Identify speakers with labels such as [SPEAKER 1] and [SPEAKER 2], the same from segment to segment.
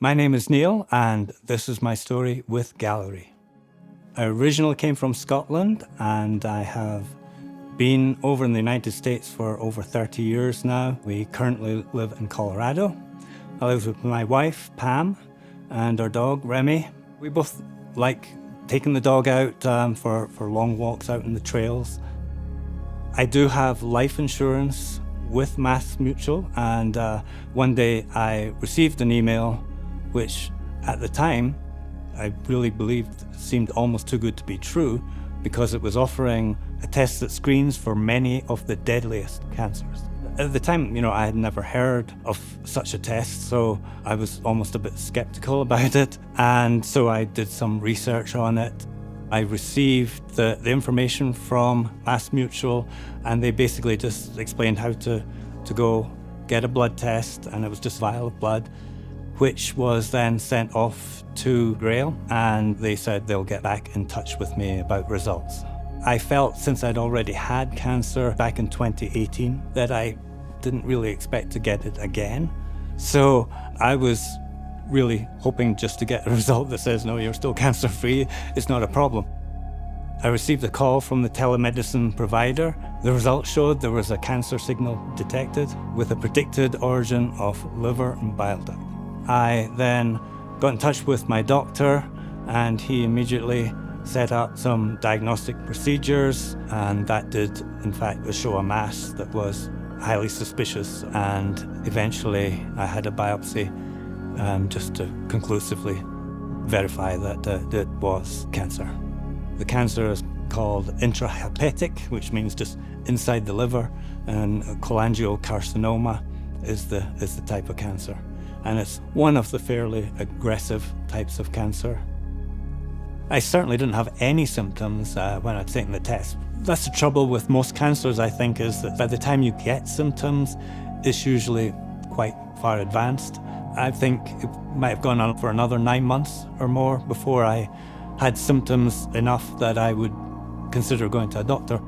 [SPEAKER 1] My name is Neil, and this is my story with Galleri. I originally came from Scotland, and I have been over in the United States for over 30 years now. We currently live in Colorado. I live with my wife, Pam, and our dog, Remy. We both like taking the dog out for long walks out in the trails. I do have life insurance with MassMutual, and one day I received an email which at the time I really believed seemed almost too good to be true, because it was offering a test that screens for many of the deadliest cancers. At the time, I had never heard of such a test, so I was almost a bit skeptical about it. And so I did some research on it. I received the information from MassMutual, and they basically just explained how to go get a blood test, and it was just a vial of blood, which was then sent off to Grail, and they said they'll get back in touch with me about results. I felt, since I'd already had cancer back in 2018, that I didn't really expect to get it again. So I was really hoping just to get a result that says, no, you're still cancer-free, it's not a problem. I received a call from the telemedicine provider. The results showed there was a cancer signal detected with a predicted origin of liver and bile duct. I then got in touch with my doctor, and he immediately set up some diagnostic procedures, and that did in fact show a mass that was highly suspicious, and eventually I had a biopsy just to conclusively verify that it was cancer. The cancer is called intrahepatic, which means just inside the liver, and cholangiocarcinoma is the type of cancer. And it's one of the fairly aggressive types of cancer. I certainly didn't have any symptoms when I'd taken the test. That's the trouble with most cancers, I think, is that by the time you get symptoms, it's usually quite far advanced. I think it might have gone on for another 9 months or more before I had symptoms enough that I would consider going to a doctor.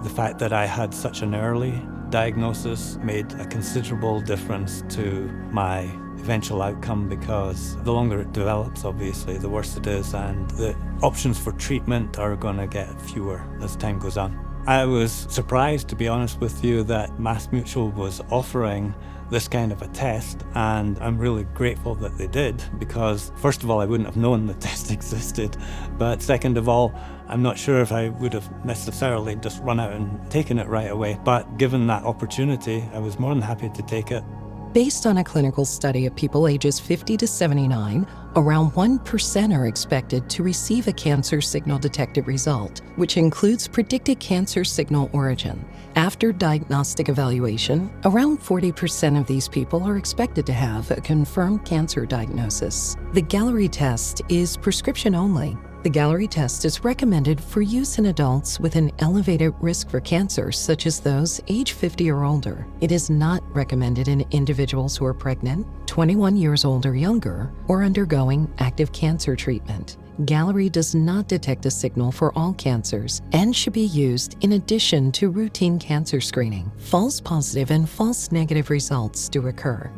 [SPEAKER 1] The fact that I had such an early diagnosis made a considerable difference to my eventual outcome, because the longer it develops, obviously, the worse it is, and the options for treatment are going to get fewer as time goes on. I was surprised, to be honest with you, that MassMutual was offering this kind of a test, and I'm really grateful that they did, because first of all, I wouldn't have known the test existed, but second of all, I'm not sure if I would have necessarily just run out and taken it right away. But given that opportunity, I was more than happy to take it.
[SPEAKER 2] Based on a clinical study of people ages 50 to 79, around 1% are expected to receive a cancer signal detected result, which includes predicted cancer signal origin. After diagnostic evaluation, around 40% of these people are expected to have a confirmed cancer diagnosis. The Galleri test is prescription only. The Galleri test is recommended for use in adults with an elevated risk for cancer, such as those age 50 or older. It is not recommended in individuals who are pregnant, 21 years old or younger, or undergoing active cancer treatment. Galleri does not detect a signal for all cancers and should be used in addition to routine cancer screening. False positive and false negative results do occur.